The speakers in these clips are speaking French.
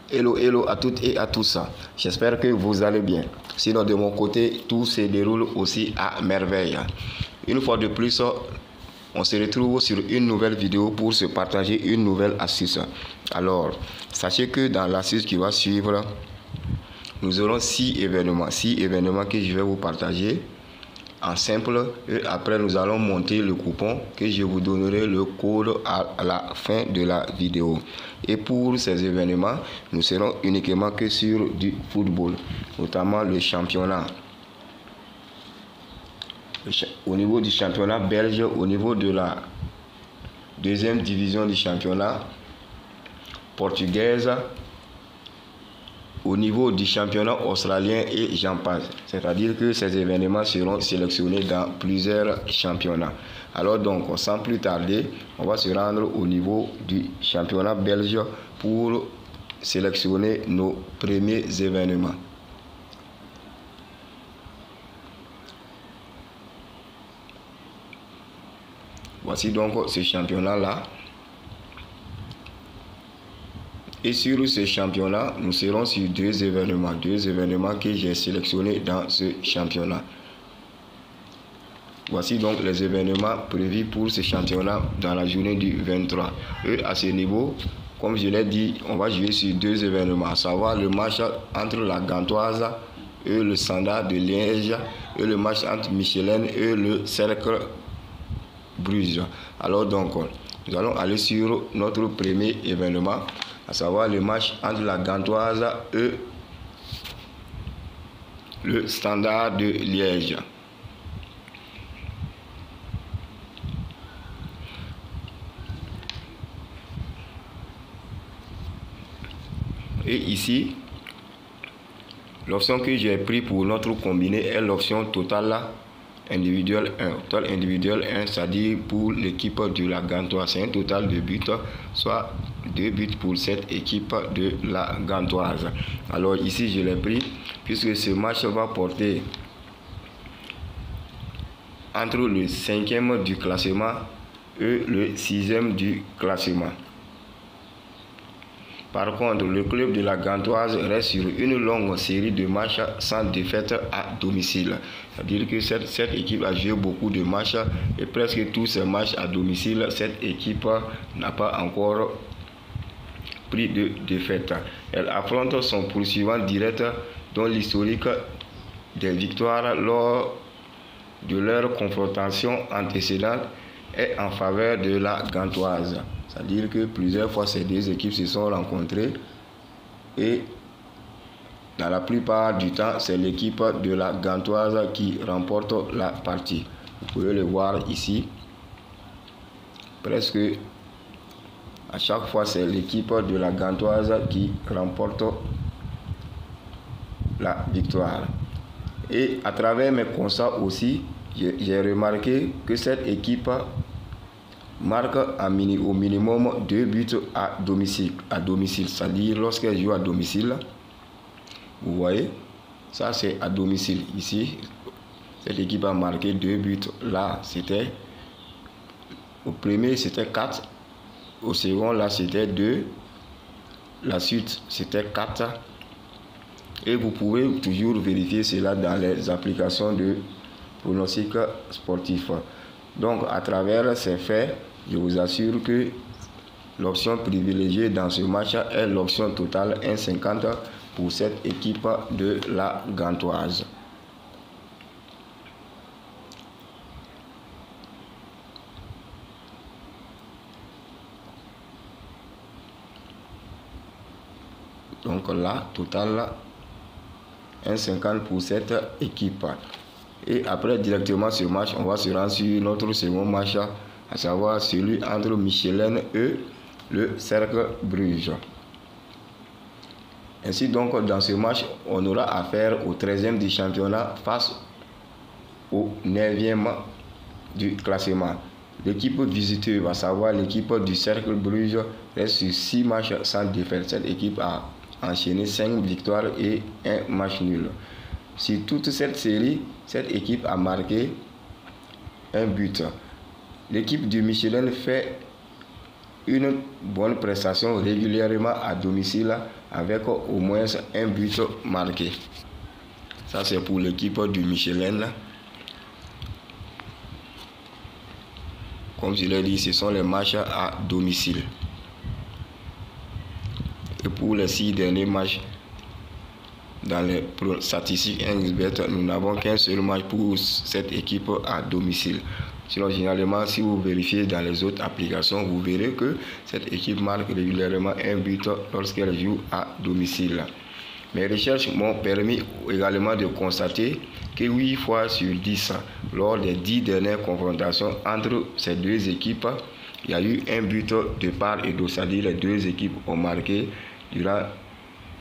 Hello, hello à toutes et à tous. J'espère que vous allez bien. Sinon, de mon côté, tout se déroule aussi à merveille. Une fois de plus, on se retrouve sur une nouvelle vidéo pour se partager une nouvelle astuce. Alors, sachez que dans l'astuce qui va suivre, nous aurons 6 événements. 6 événements que je vais vous partager en simple, et après nous allons monter le coupon que je vous donnerai le code à la fin de la vidéo. Et pour ces événements, nous serons uniquement que sur du football, notamment le championnat. Au niveau du championnat belge, au niveau de la deuxième division du championnat portugaise, au niveau du championnat australien et j'en passe. C'est-à-dire que ces événements seront sélectionnés dans plusieurs championnats. Alors donc, sans plus tarder, on va se rendre au niveau du championnat belge pour sélectionner nos premiers événements. Voici donc ce championnat-là. Et sur ce championnat, nous serons sur deux événements que j'ai sélectionnés dans ce championnat. Voici donc les événements prévus pour ce championnat dans la journée du 23. Et à ce niveau, comme je l'ai dit, on va jouer sur deux événements, à savoir le match entre la Gantoise et le Standard de Liège, et le match entre Michelin et le Cercle Bruges. Alors donc, nous allons aller sur notre premier événement, à savoir le match entre la Gantoise et le Standard de Liège. Et ici, l'option que j'ai pris pour notre combiné est l'option total individuel 1. Total individuel 1, c'est-à-dire pour l'équipe de la Gantoise, c'est un total de buts, soit 2 buts pour cette équipe de la Gantoise. Alors ici, je l'ai pris puisque ce match va porter entre le 5e du classement et le 6e du classement. Par contre, le club de la Gantoise reste sur une longue série de matchs sans défaite à domicile. C'est-à-dire que cette équipe a joué beaucoup de matchs et presque tous ces matchs à domicile, cette équipe n'a pas encore pris de défaite. Elle affronte son poursuivant direct dont l'historique des victoires lors de leur confrontation antécédente est en faveur de la Gantoise. C'est-à-dire que plusieurs fois ces deux équipes se sont rencontrées et dans la plupart du temps, c'est l'équipe de la Gantoise qui remporte la partie. Vous pouvez le voir ici. Presque à chaque fois, c'est l'équipe de la Gantoise qui remporte la victoire. Et à travers mes constats aussi, j'ai remarqué que cette équipe marque au minimum 2 buts à domicile, c'est-à-dire lorsqu'elle joue à domicile. Vous voyez, ça c'est à domicile. Ici, cette équipe a marqué 2 buts. Là, c'était au premier, c'était 4. Au second, là, c'était 2. La suite, c'était 4. Et vous pouvez toujours vérifier cela dans les applications de pronostic sportif. Donc, à travers ces faits, je vous assure que l'option privilégiée dans ce match est l'option totale 1,50 pour cette équipe de la Gantoise. Donc là, total 1,50 pour cette équipe. Et après, directement ce match, on va se rendre sur notre second match, à savoir celui entre Michelin et le Cercle Bruges. Ainsi donc, dans ce match, on aura affaire au 13e du championnat face au 9e du classement. L'équipe visiteuse, à savoir l'équipe du Cercle Bruges, reste sur 6 matchs sans défaite. Cette équipe a enchaîné 5 victoires et 1 match nul. Sur toute cette série, cette équipe a marqué 1 but. L'équipe du Michelin fait une bonne prestation régulièrement à domicile avec au moins un but marqué. Ça, c'est pour l'équipe du Michelin. Comme je l'ai dit, ce sont les matchs à domicile. Et pour les 6 derniers matchs, dans les statistiques 1xBet, nous n'avons qu'un seul match pour cette équipe à domicile. Sinon, généralement, si vous vérifiez dans les autres applications, vous verrez que cette équipe marque régulièrement un but lorsqu'elle joue à domicile. Mes recherches m'ont permis également de constater que 8 fois sur 10, lors des 10 dernières confrontations entre ces deux équipes, il y a eu un but de part et d'autre. C'est-à-dire les deux équipes ont marqué durant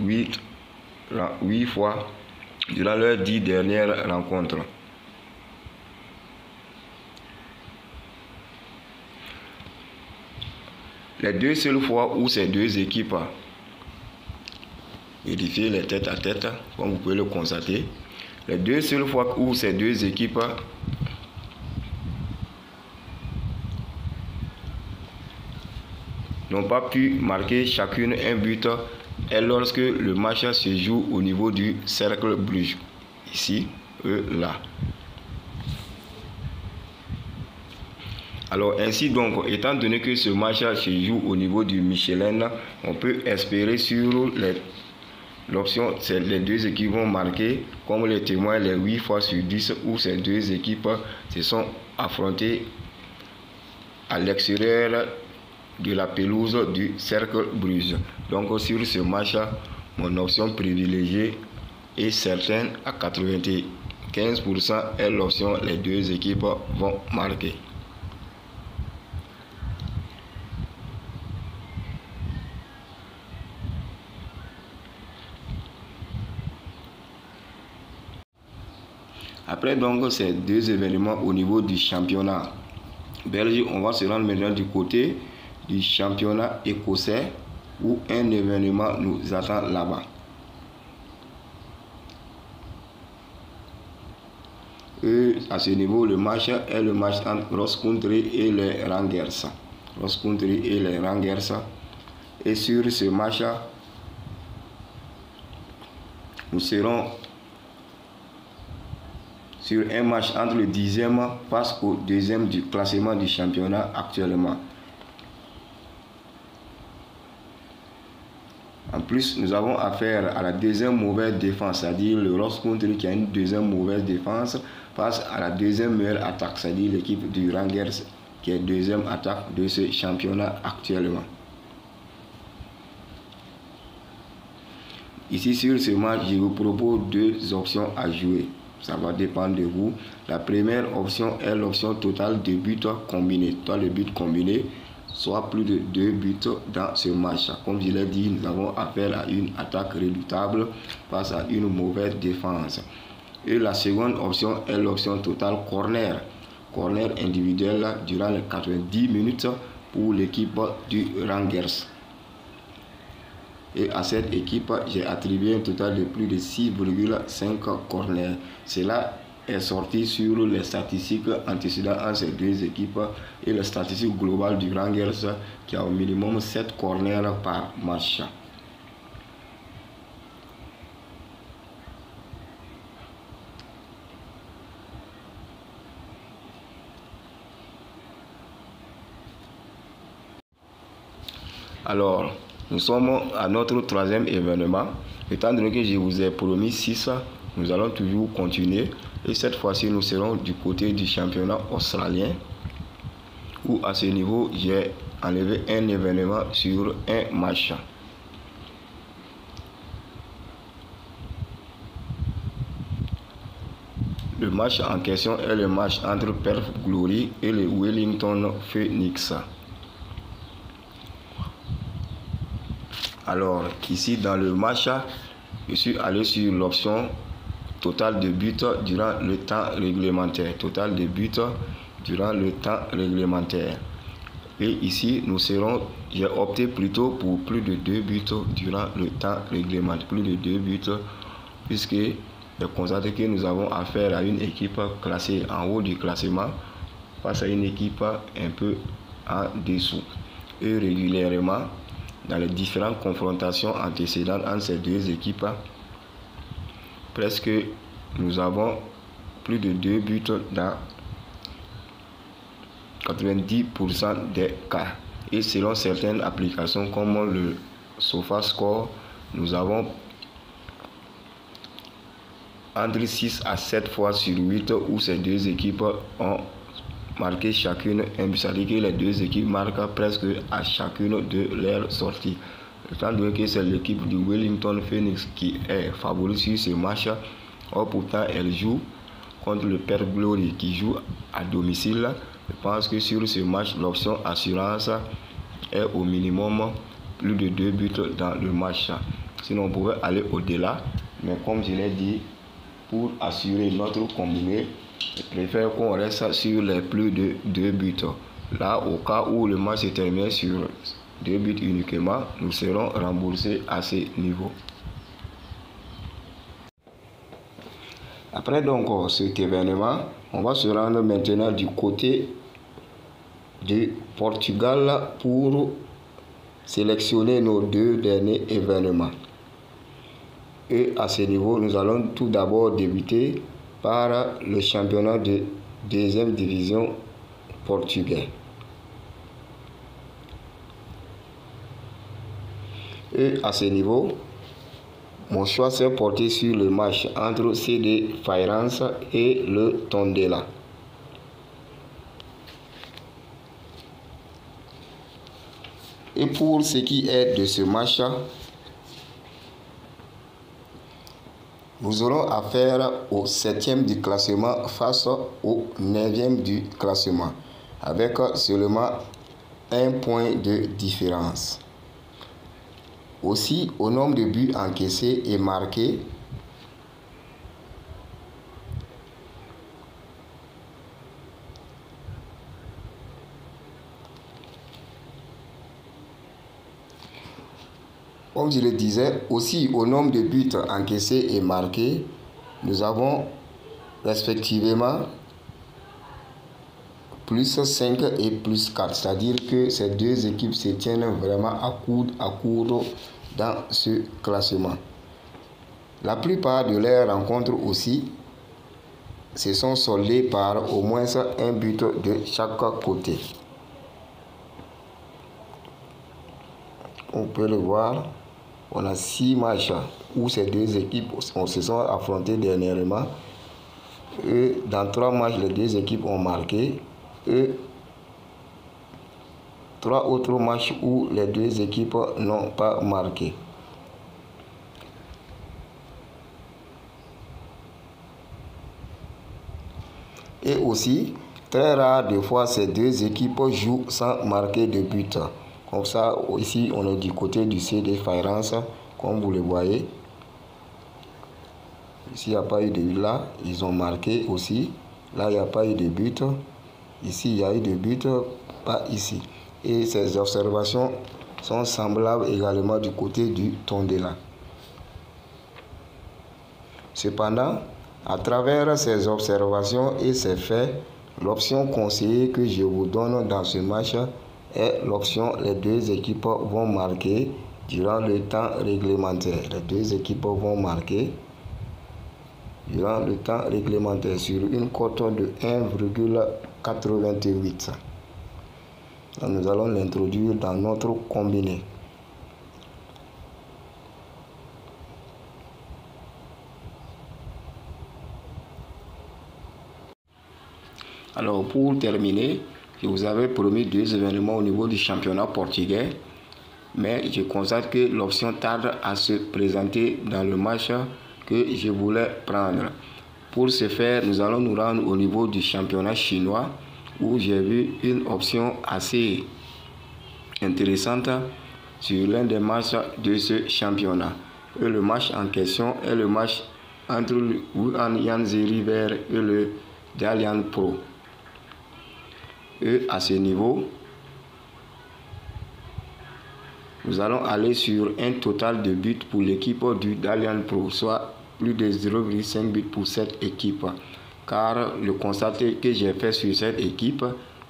8 fois durant leurs 10 dernières rencontres. Les deux seules fois où ces deux équipes vérifiez les têtes à tête, comme vous pouvez le constater, les deux seules fois où ces deux équipes n'ont pas pu marquer chacune un but est lorsque le match se joue au niveau du cercle Bruges. Ici, là. Alors ainsi donc, étant donné que ce match se joue au niveau du Michelin, on peut espérer sur l'option, c'est les deux équipes vont marquer, comme les témoins, les 8 fois sur 10 où ces deux équipes se sont affrontées à l'extérieur de la pelouse du cercle Bruges. Donc sur ce match, mon option privilégiée est certaine à 95% est l'option les deux équipes vont marquer. Après donc ces deux événements au niveau du championnat belge, on va se rendre maintenant du côté du championnat écossais où un événement nous attend là-bas. Et à ce niveau, le match est le match entre Ross Country et les Rangers. Ross Country et les Rangers. Et sur ce match, nous serons sur un match entre le 10e face au 2e du classement du championnat actuellement. En plus, nous avons affaire à la deuxième mauvaise défense, c'est-à-dire le Ross Country qui a une deuxième mauvaise défense face à la deuxième meilleure attaque, c'est-à-dire l'équipe du Rangers qui est deuxième attaque de ce championnat actuellement. Ici sur ce match, je vous propose deux options à jouer. Ça va dépendre de vous. La première option est l'option totale de buts combinés. Toi, le but combiné, soit plus de 2 buts dans ce match. Comme je l'ai dit, nous avons affaire à une attaque redoutable face à une mauvaise défense. Et la seconde option est l'option totale corner. Corner individuel durant les 90 minutes pour l'équipe du Rangers. Et à cette équipe, j'ai attribué un total de plus de 6,5 corners. Cela est sorti sur les statistiques antécédentes entre ces deux équipes et les statistiques globales du Rangers qui a au minimum 7 corners par match. Alors, nous sommes à notre troisième événement. Étant donné que je vous ai promis 6, nous allons toujours continuer. Et cette fois-ci, nous serons du côté du championnat australien. Où à ce niveau, j'ai enlevé un événement sur un match. Le match en question est le match entre Perth Glory et le Wellington Phoenix. Alors, ici dans le match, je suis allé sur l'option total de buts durant le temps réglementaire. Total de buts durant le temps réglementaire. Et ici, j'ai opté plutôt pour plus de 2 buts durant le temps réglementaire. Plus de 2 buts, puisque j'ai constaté que nous avons affaire à une équipe classée en haut du classement face à une équipe un peu en dessous. Et régulièrement, dans les différentes confrontations antécédentes entre ces deux équipes, presque nous avons plus de 2 buts dans 90% des cas. Et selon certaines applications comme le SofaScore, nous avons entre 6 à 7 fois sur 8 où ces deux équipes ont marqué chacune un but. C'est-à-dire que les deux équipes marquent presque à chacune de leurs sorties. Étant donné que c'est l'équipe du Wellington Phoenix qui est favori sur ce match, or pourtant elle joue contre le Perth Glory qui joue à domicile. Je pense que sur ce match, l'option assurance est au minimum plus de 2 buts dans le match. Sinon, on pourrait aller au-delà. Mais comme je l'ai dit, pour assurer notre combiné, je préfère qu'on reste sur les plus de 2 buts. Là, au cas où le match se termine sur 2 buts uniquement, nous serons remboursés à ce niveau. Après donc cet événement, on va se rendre maintenant du côté du Portugal pour sélectionner nos 2 derniers événements. Et à ce niveau, nous allons tout d'abord débuter par le championnat de 2e division portugais. Et à ce niveau, mon choix s'est porté sur le match entre CD Feirense et le Tondela. Et pour ce qui est de ce match, nous aurons affaire au 7e du classement face au 9e du classement, avec seulement 1 point de différence. Aussi, au nombre de buts encaissés et marqués, comme je le disais, aussi au nombre de buts encaissés et marqués, nous avons respectivement plus 5 et plus 4. C'est-à-dire que ces deux équipes se tiennent vraiment à coude dans ce classement. La plupart de leurs rencontres aussi se sont soldées par au moins un but de chaque côté. On peut le voir. On a 6 matchs où ces deux équipes se sont affrontées dernièrement. Et dans 3 matchs, les deux équipes ont marqué. Et 3 autres matchs où les deux équipes n'ont pas marqué. Et aussi, très rare de fois, ces deux équipes jouent sans marquer de but. Comme ça, ici, on est du côté du CD Feirense, comme vous le voyez. Ici, il n'y a pas eu de but. Là, ils ont marqué aussi. Là, il n'y a pas eu de but. Ici, il y a eu de but, pas ici. Et ces observations sont semblables également du côté du Tondela. Cependant, à travers ces observations et ces faits, l'option conseillée que je vous donne dans ce match est l'option les deux équipes vont marquer durant le temps réglementaire. Les deux équipes vont marquer durant le temps réglementaire sur une cote de 1,88. Nous allons l'introduire dans notre combiné. Alors pour terminer, je vous avais promis 2 événements au niveau du championnat portugais, mais je constate que l'option tarde à se présenter dans le match que je voulais prendre. Pour ce faire, nous allons nous rendre au niveau du championnat chinois où j'ai vu une option assez intéressante sur l'un des matchs de ce championnat. Et le match en question est le match entre le Wuhan Yanzi River et le Dalian Pro. Et à ce niveau, nous allons aller sur un total de buts pour l'équipe du Dalian Pro, soit plus de 0,5 buts pour cette équipe. Car le constat que j'ai fait sur cette équipe,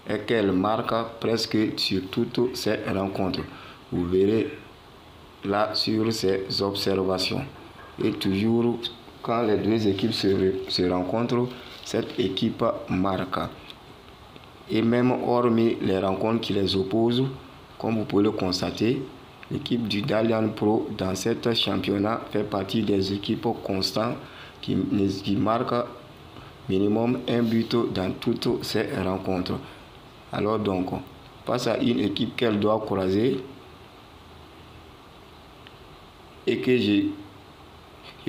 est qu'elle marque presque sur toutes ses rencontres. Vous verrez là sur ses observations. Et toujours quand les deux équipes se rencontrent, cette équipe marque. Et même hormis les rencontres qui les opposent, comme vous pouvez le constater, l'équipe du Dalian Pro dans cet championnat fait partie des équipes constantes qui marquent minimum un but dans toutes ces rencontres. Alors donc, face à une équipe qu'elle doit croiser et que je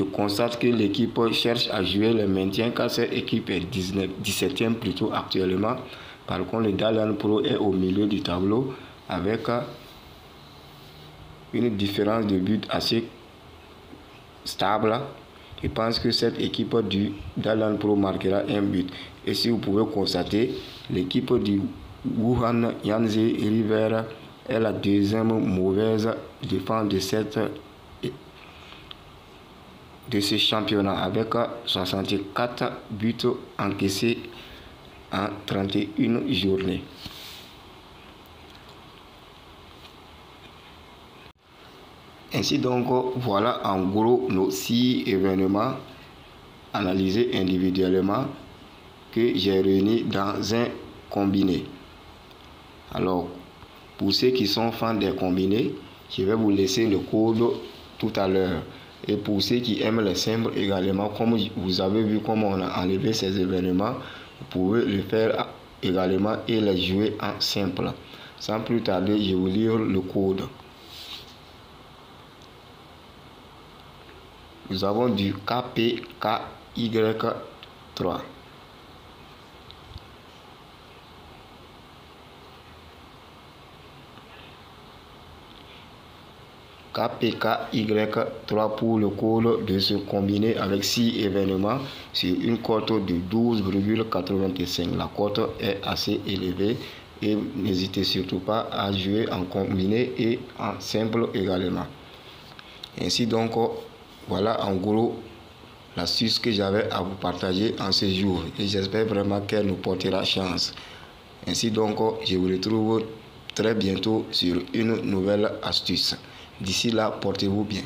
constate que l'équipe cherche à jouer le maintien car cette équipe est 17e plutôt actuellement. Par contre, le Dalian Pro est au milieu du tableau avec une différence de but assez stable. Je pense que cette équipe du Dalian Pro marquera un but. Et si vous pouvez constater, l'équipe du Wuhan Yanze River est la deuxième mauvaise défense de ce championnat avec 64 buts encaissés en 31 journées. Ainsi donc, voilà en gros nos 6 événements analysés individuellement que j'ai réunis dans un combiné. Alors, pour ceux qui sont fans des combinés, je vais vous laisser le code tout à l'heure. Et pour ceux qui aiment les simples également, comme vous avez vu comment on a enlevé ces événements, vous pouvez le faire également et les jouer en simple. Sans plus tarder, je vais vous lire le code. Nous avons du KPKY3. KPKY3 pour le code de se combiner avec 6 événements sur une cote de 12,85. La cote est assez élevée et n'hésitez surtout pas à jouer en combiné et en simple également. Ainsi donc, voilà en gros l'astuce que j'avais à vous partager en ce jour et j'espère vraiment qu'elle nous portera chance. Ainsi donc, je vous retrouve très bientôt sur une nouvelle astuce. D'ici là, portez-vous bien.